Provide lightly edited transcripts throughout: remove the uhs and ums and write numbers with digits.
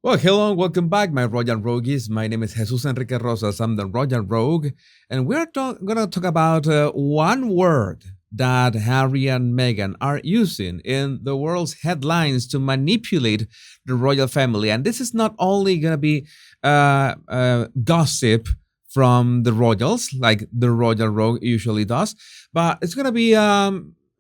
Well, hello and welcome back, my Royal Rogues. My name is Jesus Enrique Rosas. I'm the Royal Rogue, and we're going to talk about one word that Harry and Meghan are using in the world's headlines to manipulate the royal family. And this is not only going to be gossip from the royals, like the Royal Rogue usually does, but it's going to be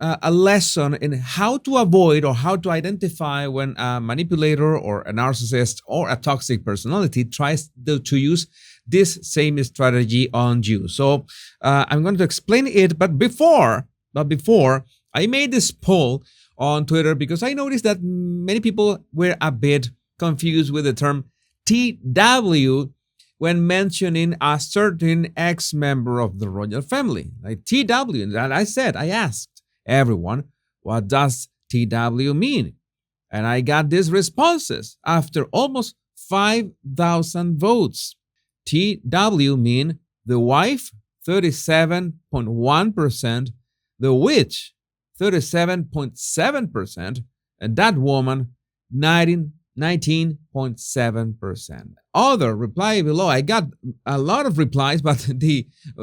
a lesson in how to avoid or how to identify when a manipulator or a narcissist or a toxic personality tries to use this same strategy on you. So I'm going to explain it, but before I made this poll on Twitter because I noticed that many people were a bit confused with the term TW when mentioning a certain ex-member of the royal family, like TW. And I asked everyone, what does TW mean? And I got these responses after almost 5,000 votes. TW mean the wife, 37.1%, the witch, 37.7%, and that woman, 19.7%. Other reply below. I got a lot of replies, but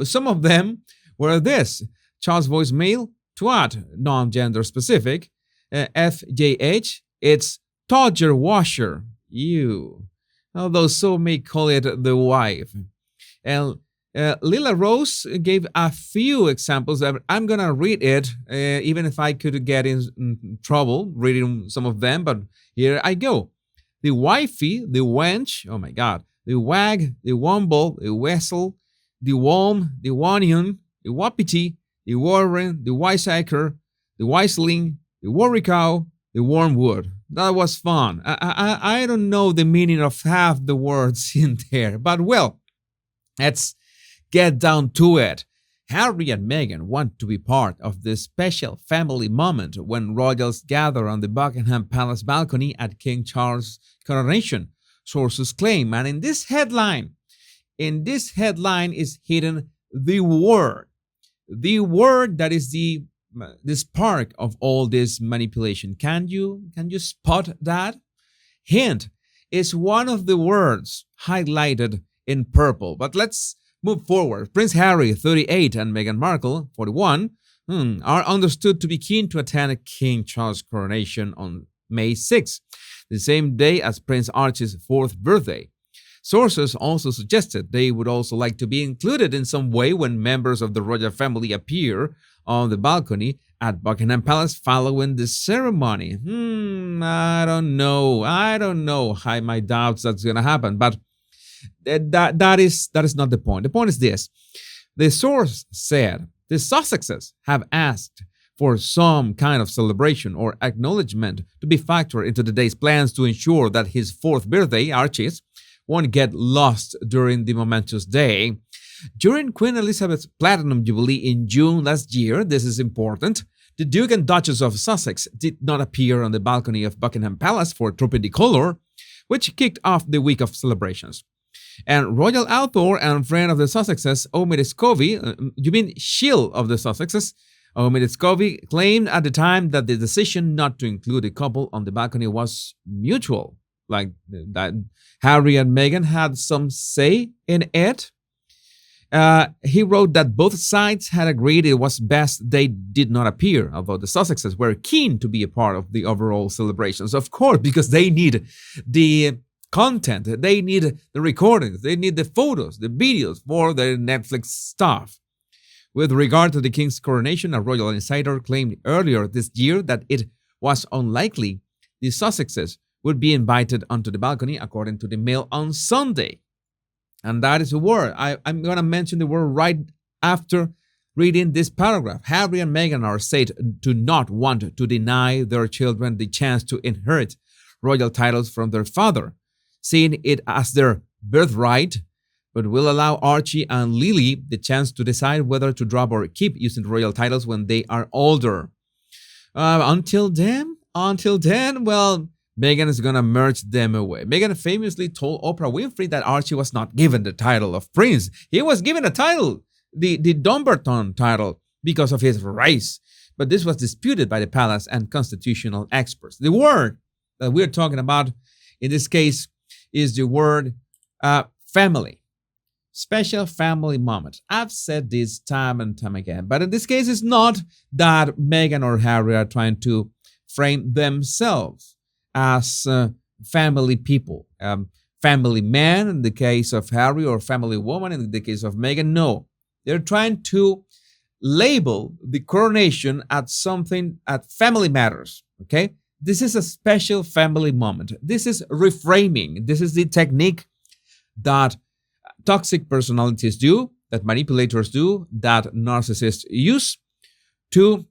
some of them were this: Charles voicemail, twat, non-gender specific, FJH, it's Todger washer, you. Although some may call it the wife. And Lila Rose gave a few examples. I'm gonna read it, even if I could get in trouble reading some of them. But here I go: the wifey, the wench. Oh my God! The wag, the womble, the wessel, the worm, the wanion, the wapiti, the warren, the wiseacre, the wiseling, the warricow, the wormwood. That was fun. I don't know the meaning of half the words in there, but well, let's get down to it. Harry and Meghan want to be part of this special family moment when royals gather on the Buckingham Palace balcony at King Charles' coronation, sources claim. And in this headline is hidden the word that is the spark of all this manipulation. Can you spot that? Hint is one of the words highlighted in purple. But let's move forward. Prince Harry, 38, and Meghan Markle, 41, are understood to be keen to attend King Charles' coronation on May 6th, the same day as Prince Archie's fourth birthday. Sources also suggested they would also like to be included in some way when members of the royal family appear on the balcony at Buckingham Palace following the ceremony. I don't know. I have my doubts that's going to happen, but that is not the point. The point is this: the source said the Sussexes have asked for some kind of celebration or acknowledgement to be factored into the day's plans to ensure that his fourth birthday, Archie's, won't get lost during the momentous day. During Queen Elizabeth's Platinum Jubilee in June last year, this is important, the Duke and Duchess of Sussex did not appear on the balcony of Buckingham Palace for Tropi de Color, which kicked off the week of celebrations. And royal author and friend of the Sussexes, Omid Scovey, you mean shield of the Sussexes, Omid Scovey claimed at the time that the decision not to include the couple on the balcony was mutual, like that Harry and Meghan had some say in it. He wrote that both sides had agreed it was best they did not appear, although the Sussexes were keen to be a part of the overall celebrations, of course, because they need the content, they need the recordings, they need the photos, the videos for their Netflix stuff. With regard to the king's coronation, a royal insider claimed earlier this year that it was unlikely the Sussexes would be invited onto the balcony, according to the Mail on Sunday. And that is a word. I'm going to mention the word right after reading this paragraph. Harry and Meghan are said to not want to deny their children the chance to inherit royal titles from their father, seeing it as their birthright, but will allow Archie and Lily the chance to decide whether to drop or keep using royal titles when they are older. Until then, well, Meghan is going to merge them away. Meghan famously told Oprah Winfrey that Archie was not given the title of prince. He was given a title, the Dumbarton title, because of his race. But this was disputed by the palace and constitutional experts. The word that we're talking about in this case is the word family. Special family moment. I've said this time and time again, but in this case, it's not that Meghan or Harry are trying to frame themselves as family people, family man in the case of Harry, or family woman in the case of Meghan. No, they're trying to label the coronation at something, at family matters. Okay, this is a special family moment. This is reframing. This is the technique that toxic personalities do, that manipulators do, that narcissists use to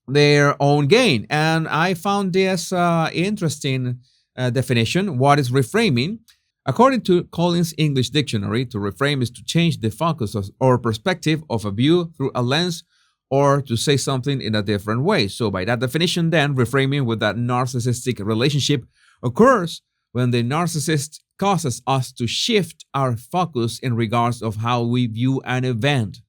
their own gain. And I found this interesting definition. What is reframing? According to Collins English Dictionary, to reframe is to change the focus or perspective of a view through a lens, or to say something in a different way. So by that definition, then, reframing with that narcissistic relationship occurs when the narcissist causes us to shift our focus in regards of how we view an event.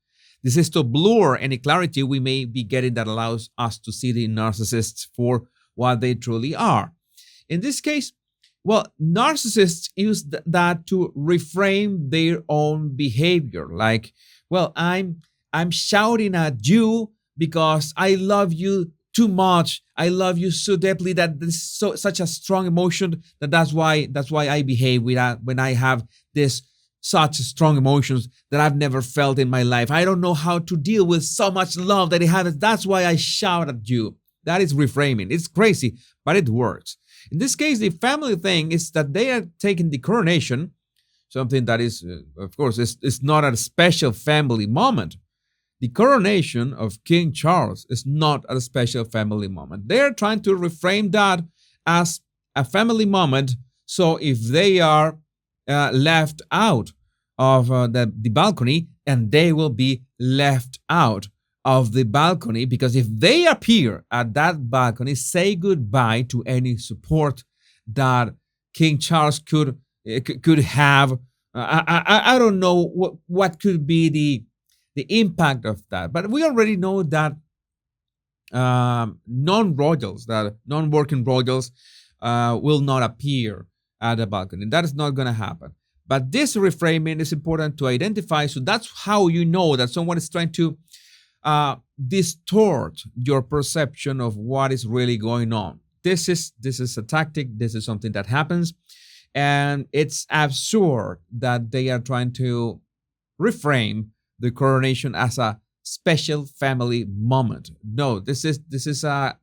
This is to blur any clarity we may be getting that allows us to see the narcissists for what they truly are. In this case, well, narcissists use that to reframe their own behavior. Like, well, I'm shouting at you because I love you too much. I love you so deeply that this is such a strong emotion that's why I behave when I have this such strong emotions that I've never felt in my life. I don't know how to deal with so much love that I have. That's why I shout at you. That is reframing. It's crazy, but it works. In this case, the family thing is that they are taking the coronation, something that is, of course, is not a special family moment. The coronation of King Charles is not a special family moment. They're trying to reframe that as a family moment. So if they are left out of the balcony, and they will be left out of the balcony, because if they appear at that balcony, say goodbye to any support that King Charles could have. I don't know what could be the impact of that, but we already know that non-royals, that non-working royals, will not appear at the balcony. That is not going to happen. But this reframing is important to identify. So that's how you know that someone is trying to distort your perception of what is really going on. This is a tactic. This is something that happens, and it's absurd that they are trying to reframe the coronation as a special family moment. No, this is a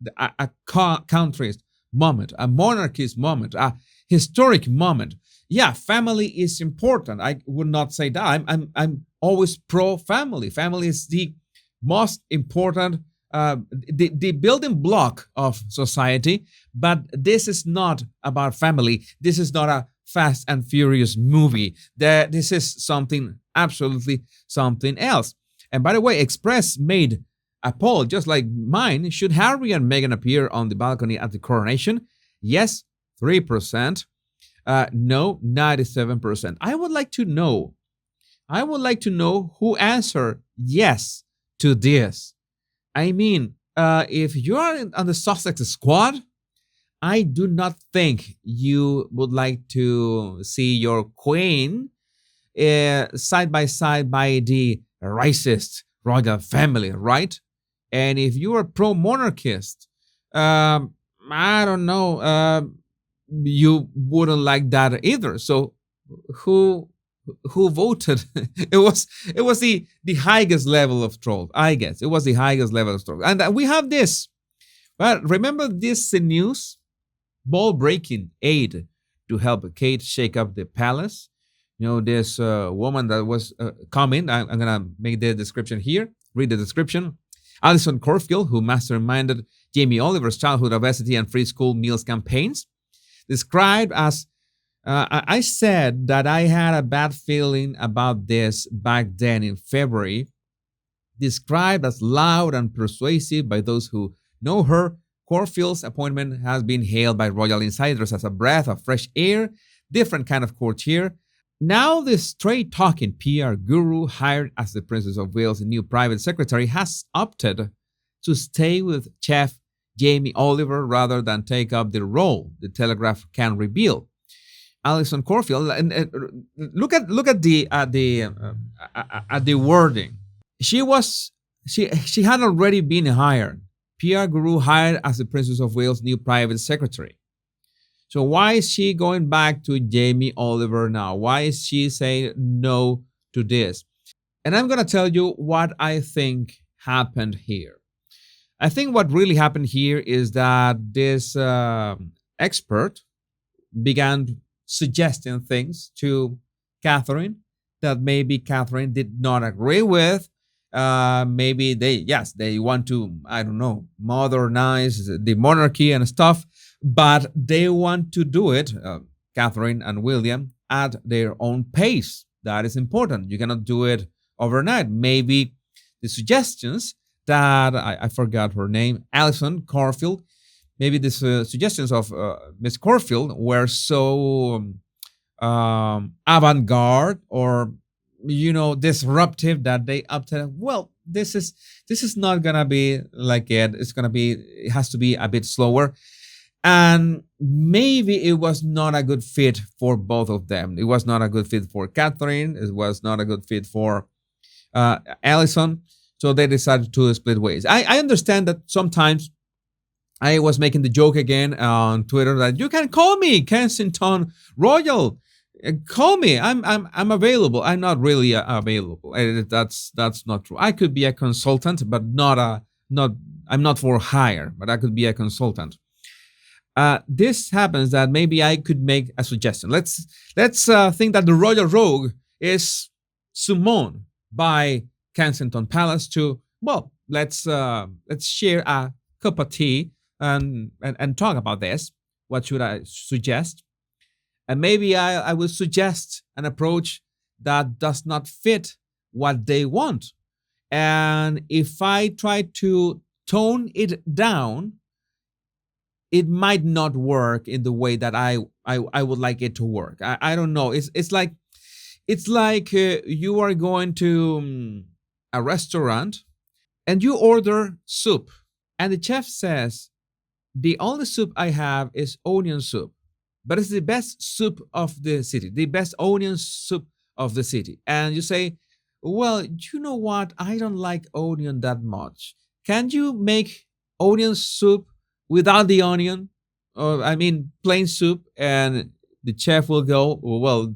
country's moment, a monarchy's moment, a historic moment. Yeah, family is important. I would not say that. I'm always pro family. Family is the most important, the building block of society. But this is not about family. This is not a Fast and Furious movie. This is something, absolutely something else. And by the way, Express made a poll just like mine. Should Harry and Meghan appear on the balcony at the coronation? Yes, 3%. No, 97%. I would like to know who answered yes to this. I mean, if you are on the Sussex squad, I do not think you would like to see your queen side by side by the racist royal family, right? And if you are pro-monarchist, I don't know, you wouldn't like that either. So who voted? It was the highest level of troll, I guess. It was the highest level of troll. And we have this. But remember this news? Ball-breaking aid to help Kate shake up the palace. You know, this woman that was coming. I'm going to make the description here. Read the description. Alison Corfield, who masterminded Jamie Oliver's childhood obesity and free school meals campaigns, described as, I said that I had a bad feeling about this back then in February. Described as loud and persuasive by those who know her, Corfield's appointment has been hailed by royal insiders as a breath of fresh air, different kind of courtier. Now the straight-talking PR guru hired as the Princess of Wales' new private secretary has opted to stay with chef Jamie Oliver rather than take up the role, the Telegraph can reveal. Alison Corfield, and look at the wording. She had already been hired. PR Guru hired as the Princess of Wales' new private secretary. So why is she going back to Jamie Oliver now? Why is she saying no to this? And I'm going to tell you what I think happened here. I think what really happened here is that this expert began suggesting things to Catherine that maybe Catherine did not agree with. Maybe they want to, I don't know, modernize the monarchy and stuff, but they want to do it, Catherine and William, at their own pace. That is important. You cannot do it overnight. Maybe the suggestions that I forgot her name, Alison Corfield. Maybe the suggestions of Miss Corfield were so avant-garde or disruptive that they opted. Well, this is not gonna be like it. It has to be a bit slower, and maybe it was not a good fit for both of them. It was not a good fit for Catherine. It was not a good fit for Alison. So they decided to split ways. I understand that sometimes I was making the joke again on Twitter that you can call me Kensington Royal. Call me. I'm available. I'm not really available. That's not true. I could be a consultant, but I'm not for hire, but I could be a consultant. This happens that maybe I could make a suggestion. Let's think that the Royal Rogue is summoned by Kensington Palace to, well, let's share a cup of tea and talk about this. What should I suggest? And maybe I would suggest an approach that does not fit what they want. And if I try to tone it down, it might not work in the way that I would like it to work. I don't know. It's like you are going to a restaurant and you order soup, and the chef says, the only soup I have is onion soup, but it's the best soup of the city, the best onion soup of the city. And you say, well, you know what? I don't like onion that much. Can you make onion soup without the onion? Or plain soup? And the chef will go, well,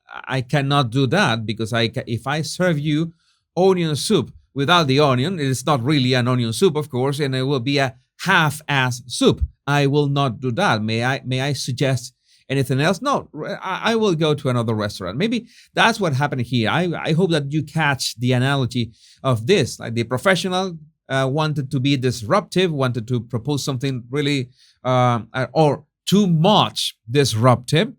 I cannot do that because if I serve you onion soup without the onion, it is not really an onion soup, of course, and it will be a half-ass soup. I will not do that. May I suggest anything else? No, I will go to another restaurant. Maybe that's what happened here. I hope that you catch the analogy of this. Like the professional wanted to be disruptive, wanted to propose something really or too much disruptive,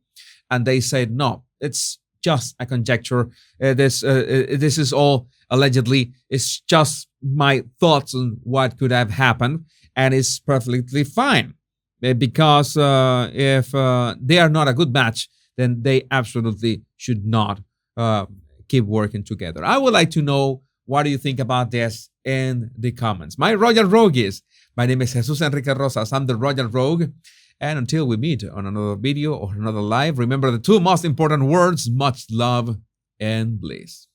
and they said no. It's just a conjecture. This is all allegedly. It's just my thoughts on what could have happened, and it's perfectly fine. Because if they are not a good match, then they absolutely should not keep working together. I would like to know, what do you think about this in the comments? My Royal Rogues. My name is Jesus Enrique Rosas. I'm the Royal Rogue. And until we meet on another video or another live, remember the two most important words: much love and bliss.